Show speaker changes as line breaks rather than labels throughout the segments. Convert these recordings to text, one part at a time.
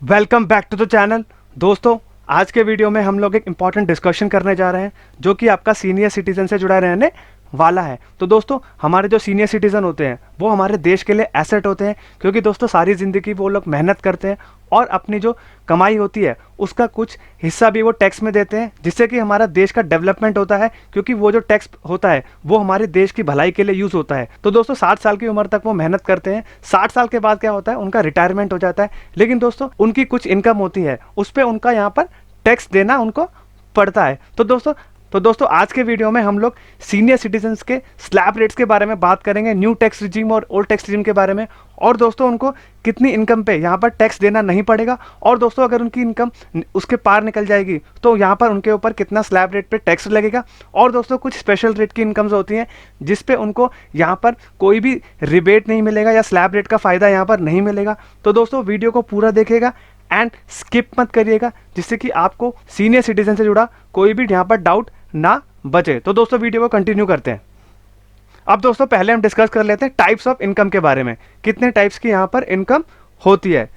Welcome back to the channel. दोस्तों, आज के वीडियो में हम लोग एक इम्पॉर्टेंट डिस्कशन करने जा रहे हैं जो कि आपका सीनियर सिटीजन से जुड़ा रहने वाला है। तो दोस्तों, हमारे जो सीनियर सिटीजन होते हैं वो हमारे देश के लिए एसेट होते हैं, क्योंकि दोस्तों सारी ज़िंदगी वो लोग मेहनत करते हैं और अपनी जो कमाई होती है उसका कुछ हिस्सा भी वो टैक्स में देते हैं, जिससे कि हमारा देश का डेवलपमेंट होता है, क्योंकि वो जो टैक्स होता है वो हमारे देश की भलाई के लिए यूज़ होता है। तो दोस्तों 60 साल की उम्र तक वो मेहनत करते हैं। 60 साल के बाद क्या होता है, उनका रिटायरमेंट हो जाता है, लेकिन दोस्तों उनकी कुछ इनकम होती है, उस पर उनका यहाँ पर टैक्स देना उनको पड़ता है। तो दोस्तों आज के वीडियो में हम लोग सीनियर सिटीजन्स के स्लैब रेट्स के बारे में बात करेंगे, न्यू टैक्स रिजीम और ओल्ड टैक्स रिजीम के बारे में, और दोस्तों उनको कितनी इनकम पे यहाँ पर टैक्स देना नहीं पड़ेगा, और दोस्तों अगर उनकी इनकम उसके पार निकल जाएगी तो यहाँ पर उनके ऊपर कितना स्लैब रेट पे टैक्स लगेगा, और दोस्तों कुछ स्पेशल रेट की इनकम्स होती हैं जिस पे उनको यहाँ पर कोई भी रिबेट नहीं मिलेगा या स्लैब रेट का फ़ायदा यहाँ पर नहीं मिलेगा। तो दोस्तों वीडियो को पूरा देखिएगा एंड स्किप मत करिएगा, जिससे कि आपको सीनियर सिटीजन से जुड़ा कोई भी यहाँ पर डाउट ना बचे। तो दोस्तों वीडियो को कंटिन्यू करते हैं। अब दोस्तों पहले हम डिस्कस कर लेते हैं टाइप्स ऑफ इनकम के बारे में, कितने टाइप्स की यहाँ पर इनकम होती है।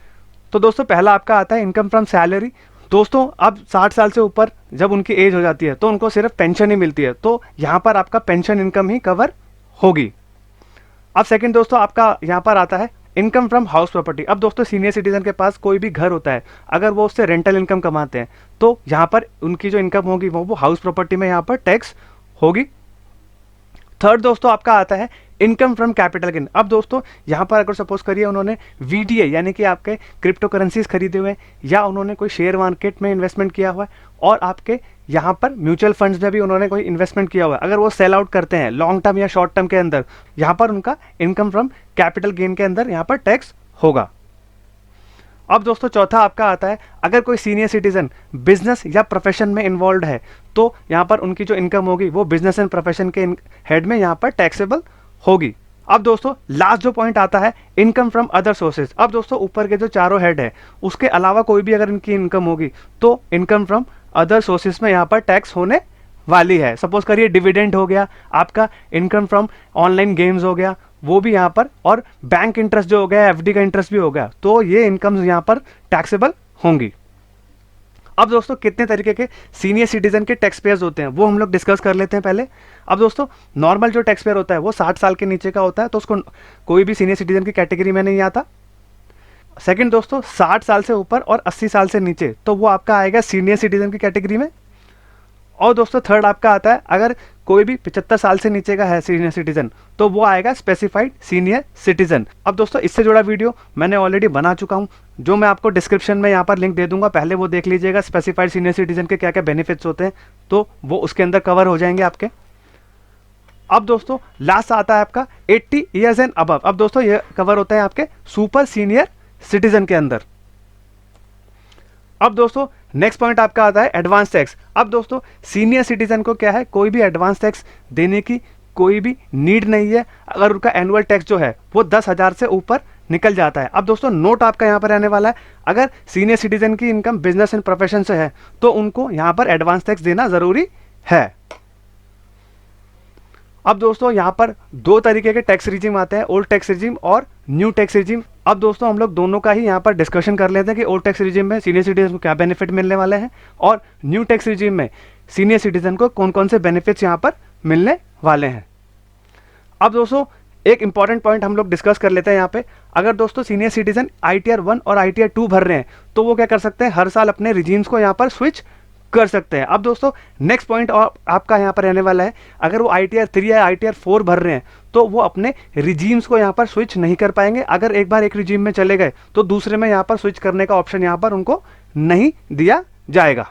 तो दोस्तों पहला आपका आता है इनकम फ्रॉम सैलरी। दोस्तों अब 60 साल से ऊपर जब उनकी एज हो जाती है तो उनको सिर्फ पेंशन ही मिलती है, तो यहाँ पर आपका पेंशन इनकम ही कवर होगी। अब सेकंड दोस्तों आपका यहाँ पर आता है इनकम फ्रॉम हाउस प्रॉपर्टी। अब दोस्तों सीनियर सिटीजन के पास कोई भी घर होता है, अगर वो उससे रेंटल इनकम कमाते हैं तो यहाँ पर उनकी जो इनकम होगी वो हाउस प्रॉपर्टी में यहाँ पर टैक्स होगी। थर्ड दोस्तों आपका आता है इनकम फ्रॉम कैपिटल गेन। अब दोस्तों यहाँ पर अगर सपोज करिए उन्होंने वीडीए यानी कि आपके क्रिप्टो करेंसीज खरीदे हुए या उन्होंने कोई शेयर मार्केट में इन्वेस्टमेंट किया हुआ है और आपके यहाँ पर म्यूचुअल फंड्स में भी उन्होंने कोई इन्वेस्टमेंट किया हुआ है, अगर वो सेल आउट करते हैं लॉन्ग टर्म या शॉर्ट टर्म के अंदर, यहाँ पर उनका इनकम फ्रॉम कैपिटल गेन के अंदर यहाँ पर टैक्स होगा। अब दोस्तों चौथा आपका आता है अगर कोई सीनियर सिटीजन बिजनेस या प्रोफेशन में इन्वॉल्व है तो यहाँ पर उनकी जो इनकम होगी वो बिजनेस एंड प्रोफेशन के हेड में यहाँ पर टैक्सेबल होगी। अब दोस्तों लास्ट जो पॉइंट आता है इनकम फ्रॉम अदर सोर्सेज। अब दोस्तों ऊपर के जो चारों हेड है उसके अलावा कोई भी अगर इनकी इनकम होगी तो इनकम फ्रॉम अदर सोर्सेज में यहाँ पर टैक्स होने वाली है। सपोज करिए डिविडेंड हो गया, आपका इनकम फ्रॉम ऑनलाइन गेम्स हो गया, वो भी यहाँ पर, और बैंक इंटरेस्ट जो हो गया, एफडी का इंटरेस्ट भी हो गया, तो ये इनकम्स यहाँ पर टैक्सेबल होंगी। अब दोस्तों कितने तरीके के सीनियर सिटीजन के टैक्स पेयर्स होते हैं वो हम लोग डिस्कस कर लेते हैं पहले। अब दोस्तों नॉर्मल जो टैक्स पेयर होता है वो 60 साल के नीचे का होता है, तो उसको कोई भी सीनियर सिटीजन की कैटेगरी में नहीं आता। सेकंड दोस्तों 60 साल से ऊपर और 80 साल से नीचे, तो वो आपका आएगा सीनियर सिटीजन की कैटेगरी में। और दोस्तों थर्ड आपका आता है अगर कोई भी 75 साल से नीचे का है सीनियर सिटीजन तो वो आएगा स्पेसिफाइड सीनियर सिटीजन। अब दोस्तों इससे जुड़ा वीडियो मैंने ऑलरेडी बना चुका हूं, जो मैं आपको डिस्क्रिप्शन में यहाँ पर लिंक दे दूंगा, पहले वो देख लीजिएगा स्पेसिफाइड सीनियर सिटीजन के क्या क्या बेनिफिट्स होते हैं, तो वो उसके अंदर कवर हो जाएंगे आपके। अब दोस्तों लास्ट आता है आपका 80 ईयर्स एंड अबव। अब दोस्तों ये कवर होता है आपके सुपर सीनियर सिटीजन के अंदर। अब दोस्तों नेक्स्ट पॉइंट आपका आता है एडवांस टैक्स। अब दोस्तों सीनियर सिटीजन को क्या है, कोई भी एडवांस टैक्स देने की कोई भी नीड नहीं है अगर उनका एनुअल टैक्स जो है वो 10,000 से ऊपर निकल जाता है। अब दोस्तों नोट आपका यहाँ पर रहने वाला है, अगर सीनियर सिटीजन की इनकम बिजनेस एंड प्रोफेशन से है तो उनको यहाँ पर एडवांस टैक्स देना जरूरी है। अब दोस्तों यहाँ पर दो तरीके के टैक्स रिजीम आते हैं, ओल्ड टैक्स रिजीम और न्यू टैक्स रिजीम। अब दोस्तों हम लोग दोनों का ही यहाँ पर डिस्कशन कर लेते हैं कि ओल्ड टैक्स रिजीम में सीनियर सिटीजन को क्या बेनिफिट मिलने वाले हैं और न्यू टैक्स रिजीम में सीनियर सिटीजन को कौन कौन से बेनिफिट्स यहाँ पर मिलने वाले हैं। अब दोस्तों एक इंपॉर्टेंट पॉइंट हम लोग डिस्कस कर लेते हैं यहाँ पे, अगर दोस्तों सीनियर सिटीजन ITR 1 और ITR 2 भर रहे हैं तो वो क्या कर सकते हैं, हर साल अपने रिजीम्स को यहाँ पर स्विच कर सकते हैं। अब दोस्तों नेक्स्ट पॉइंट आपका यहाँ पर रहने वाला है, अगर वो ITR 3 या ITR 4 भर रहे हैं तो वो अपने रिजीम्स को यहाँ पर स्विच नहीं कर पाएंगे। अगर एक बार एक रिजीम में चले गए तो दूसरे में यहाँ पर स्विच करने का ऑप्शन यहाँ पर उनको नहीं दिया जाएगा।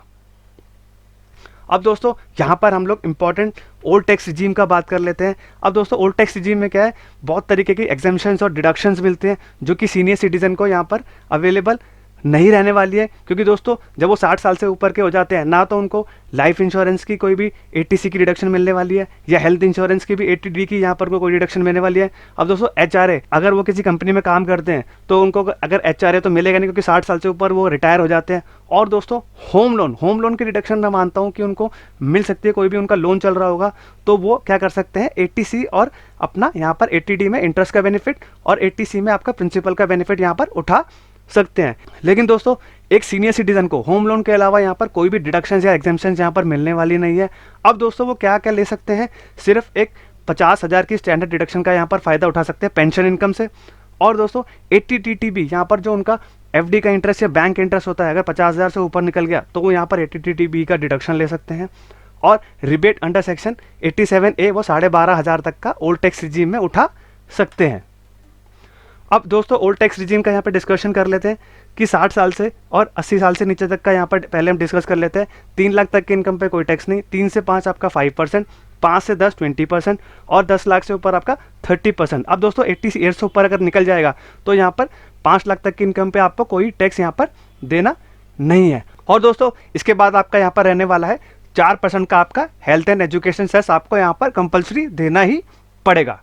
अब दोस्तों यहाँ पर हम लोग इंपॉर्टेंट ओल्ड टैक्स रिजीम का बात कर लेते हैं। अब दोस्तों ओल्ड टैक्स रिजीम में क्या है, बहुत तरीके की एग्जेम्पशंस और डिडक्शंस मिलते हैं जो कि सीनियर सिटीजन को यहाँ पर अवेलेबल नहीं रहने वाली है, क्योंकि दोस्तों जब वो 60 साल से ऊपर के हो जाते हैं ना तो उनको लाइफ इंश्योरेंस की कोई भी 80C की रिडक्शन मिलने वाली है या हेल्थ इंश्योरेंस की भी 80D की यहाँ पर कोई रिडक्शन मिलने वाली है। अब दोस्तों HRA अगर वो किसी कंपनी में काम करते हैं तो उनको अगर HRA तो मिलेगा नहीं, क्योंकि 60 साल से ऊपर वो रिटायर हो जाते हैं। और दोस्तों होम लोन की रिडक्शन मैं मानता हूँ कि उनको मिल सकती है, कोई भी उनका लोन चल रहा होगा तो वो क्या कर सकते हैं 80C और अपना यहाँ पर 80D में इंटरेस्ट का बेनिफिट और 80C में आपका प्रिंसिपल का बेनिफिट यहाँ पर उठा सकते हैं। लेकिन दोस्तों एक सीनियर सिटीजन को होम लोन के अलावा यहाँ पर कोई भी डिडक्शन या एग्जेम्पशन यहाँ पर मिलने वाली नहीं है। अब दोस्तों वो क्या क्या ले सकते हैं, सिर्फ एक 50,000 की स्टैंडर्ड डिडक्शन का यहाँ पर फ़ायदा उठा सकते हैं पेंशन इनकम से। और दोस्तों 80 TTB यहाँ पर जो उनका FD का इंटरेस्ट या बैंक इंटरेस्ट होता है, अगर 50,000 से ऊपर निकल गया तो वो यहाँ पर 80 TTB का डिडक्शन ले सकते हैं। और रिबेट अंडर सेक्शन 87A वो 12,500 तक का ओल्ड टैक्स रिजीम में उठा सकते हैं। अब दोस्तों ओल्ड टैक्स रिजीम का यहाँ पर डिस्कशन कर लेते हैं कि 60 साल से और 80 साल से नीचे तक का यहाँ पर पहले हम डिस्कस कर लेते हैं। 3 लाख तक की इनकम पे कोई टैक्स नहीं, 3 से 5 आपका 5%, 5 से 10 20% और 10 लाख से ऊपर आपका 30%। अब दोस्तों 80 ईयर्स से ऊपर अगर निकल जाएगा तो यहाँ पर 5 लाख तक की इनकम पे आपको कोई टैक्स यहाँ पर देना नहीं है। और दोस्तों इसके बाद आपका यहाँ पर रहने वाला है 4% का आपका हेल्थ एंड एजुकेशन सेस आपको यहाँ पर कंपल्सरी देना ही पड़ेगा।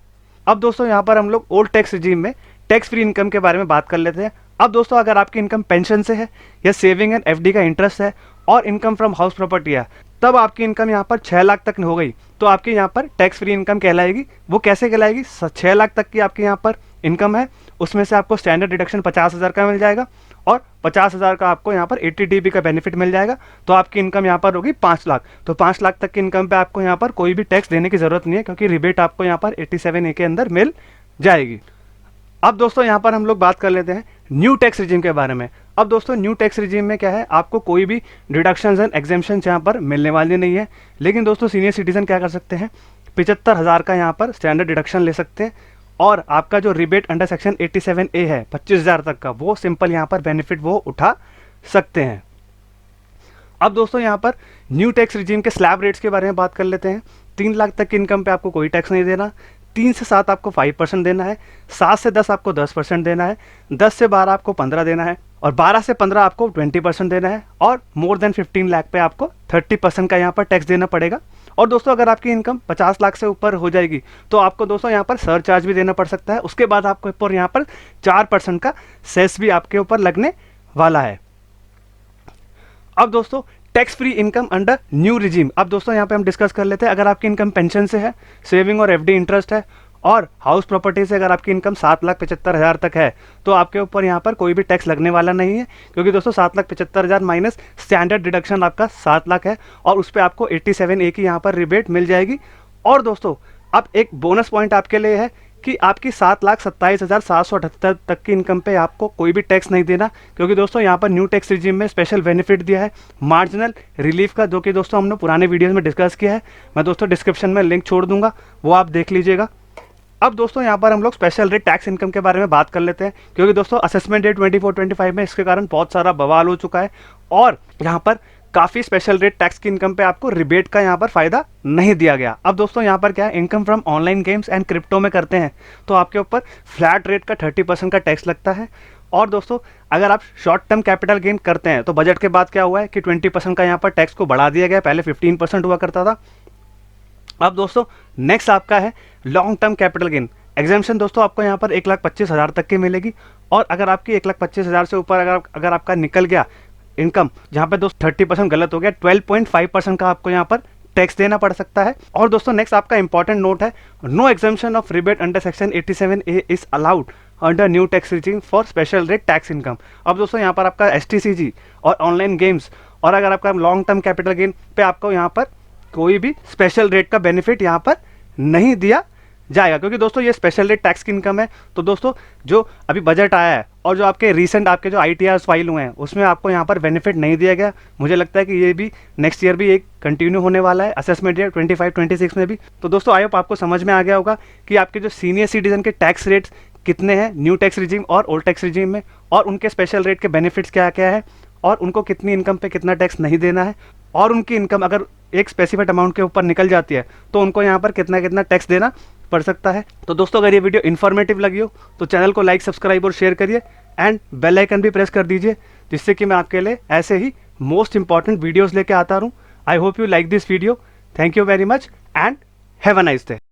अब दोस्तों यहाँ पर हम लोग ओल्ड टैक्स रिजीम में टैक्स फ्री इनकम के बारे में बात कर लेते हैं। अब दोस्तों अगर आपकी इनकम पेंशन से है या सेविंग एंड FD का इंटरेस्ट है और इनकम फ्रॉम हाउस प्रॉपर्टी है, तब आपकी इनकम यहाँ पर 6 लाख तक हो गई तो आपकी यहाँ पर टैक्स फ्री इनकम कहलाएगी। वो कैसे कहलाएगी, 6 लाख तक की आपकी यहाँ पर इनकम है, उसमें से आपको स्टैंडर्ड डिडक्शन 50,000 का मिल जाएगा और 50,000 का आपको यहाँ पर 80 TB का बेनिफिट मिल जाएगा, तो आपकी इनकम यहाँ पर होगी 5 लाख। तो 5 लाख तक की इनकम पे आपको यहाँ पर कोई भी टैक्स देने की जरूरत नहीं है, क्योंकि रिबेट आपको यहाँ पर 87A के अंदर मिल जाएगी। अब दोस्तों यहाँ पर हम लोग बात कर लेते हैं न्यू टैक्स रिजीम के बारे में। अब दोस्तों न्यू टैक्स रिजीम में क्या है, आपको कोई भी डिडक्शंस एंड एग्जेम्पशंस यहाँ पर मिलने वाली नहीं है। लेकिन दोस्तों सीनियर सिटीजन क्या कर सकते हैं, 75,000 का यहाँ पर स्टैंडर्ड डिडक्शन ले सकते हैं और आपका जो रिबेट अंडर सेक्शन 87A है 25,000 तक का, वो सिंपल यहाँ पर बेनिफिट वो उठा सकते हैं। अब दोस्तों यहाँ पर न्यू टैक्स रिजीम के स्लैब रेट्स के बारे में बात कर लेते हैं। 3 लाख तक की इनकम पे आपको कोई टैक्स नहीं देना, 3 से 7 आपको 5% देना है, 7 से 10 आपको 10% देना है, 10 से 12 आपको 15 देना है और 12 से 15 आपको 20% देना है और मोर देन 15 लाख पे आपको 30% का यहाँ पर टैक्स देना पड़ेगा। और दोस्तों अगर आपकी इनकम 50 लाख से ऊपर हो जाएगी तो आपको दोस्तों यहाँ पर सरचार्ज भी देना पड़ सकता है। उसके बाद आपको ऊपर यहाँ पर 4% का सेस भी आपके ऊपर लगने वाला है। अब दोस्तों tax free income under new regime. अब दोस्तों यहाँ पे हम डिस्कस कर लेते हैं, अगर आपकी इनकम पेंशन से है, सेविंग और FD इंटरेस्ट है और हाउस प्रॉपर्टी से अगर आपकी इनकम 7,75,000 तक है तो आपके ऊपर यहाँ पर कोई भी टैक्स लगने वाला नहीं है, क्योंकि दोस्तों 7,75,000 माइनस स्टैंडर्ड डिडक्शन आपका 7 लाख है और उस पर आपको 87A की यहाँ पर रिबेट मिल जाएगी। और दोस्तों अब एक बोनस पॉइंट आपके लिए है कि आपकी 7,27,778 तक की इनकम पे आपको कोई भी टैक्स नहीं देना, क्योंकि दोस्तों यहाँ पर न्यू टैक्स रिजीम में स्पेशल बेनिफिट दिया है मार्जिनल रिलीफ का, जो कि दोस्तों हमने पुराने वीडियोस में डिस्कस किया है। मैं दोस्तों डिस्क्रिप्शन में लिंक छोड़ दूंगा, वो आप देख लीजिएगा। अब दोस्तों यहाँ पर हम लोग स्पेशल रेट टैक्स इनकम के बारे में बात कर लेते हैं, क्योंकि दोस्तों असेसमेंट डेट 24-25 में इसके कारण बहुत सारा बवाल हो चुका है और यहाँ पर काफ़ी स्पेशल रेट टैक्स की इनकम पे आपको रिबेट का यहाँ पर फायदा नहीं दिया गया। अब दोस्तों यहाँ पर क्या है, income from online games and crypto में करते हैं तो आपके ऊपर फ्लैट रेट का 30% का टैक्स लगता है। और दोस्तों अगर आप शॉर्ट टर्म कैपिटल गेन करते हैं तो बजट के बाद क्या हुआ है कि 20% का यहाँ पर टैक्स को बढ़ा दिया गया, पहले 15% हुआ करता था। अब दोस्तों नेक्स्ट आपका है long term capital gain exemption. दोस्तों आपको यहाँ पर 1,25,000 तक की मिलेगी और अगर आपकी 1,25,000 से ऊपर अगर आपका निकल गया इनकम, जहाँ पे दोस्तों 30% गलत हो गया, 12.5% का आपको यहाँ पर टैक्स देना पड़ सकता है। और दोस्तों नेक्स्ट आपका इंपॉर्टेंट नोट है, no exemption of rebate under section 87A is allowed under new tax regime for special rate tax income. अब दोस्तों यहाँ पर आपका STCG और ऑनलाइन गेम्स और अगर आपका लॉन्ग टर्म कैपिटल गेन पे आपको यहाँ पर कोई भी स्पेशल रेट का बेनिफिट यहाँ पर नहीं दिया जाएगा, क्योंकि दोस्तों ये स्पेशल रेट टैक्स की इनकम है। तो दोस्तों जो अभी बजट आया है और जो आपके रीसेंट आपके जो ITRs फाइल हुए हैं उसमें आपको यहाँ पर बेनिफिट नहीं दिया गया। मुझे लगता है कि ये भी नेक्स्ट ईयर भी एक कंटिन्यू होने वाला है, असेसमेंट ईयर 25-26 में भी। तो दोस्तों आई होप आपको समझ में आ गया होगा कि आपके जो सीनियर सिटीजन के टैक्स रेट्स कितने हैं न्यू टैक्स रिजीम और ओल्ड टैक्स रिजीम में, और उनके स्पेशल रेट के बेनिफिट्स क्या क्या है और उनको कितनी इनकम पे कितना टैक्स नहीं देना है, और उनकी इनकम अगर एक स्पेसिफाइड अमाउंट के ऊपर निकल जाती है तो उनको यहाँ पर कितना कितना टैक्स देना पड़ सकता है। तो दोस्तों अगर ये वीडियो इन्फॉर्मेटिव लगी हो तो चैनल को लाइक, सब्सक्राइब और शेयर करिए एंड बेल आइकन भी प्रेस कर दीजिए, जिससे कि मैं आपके लिए ऐसे ही मोस्ट इंपॉर्टेंट वीडियोस लेके आता रहूँ। I hope you like this video. Thank you very much and have a nice day.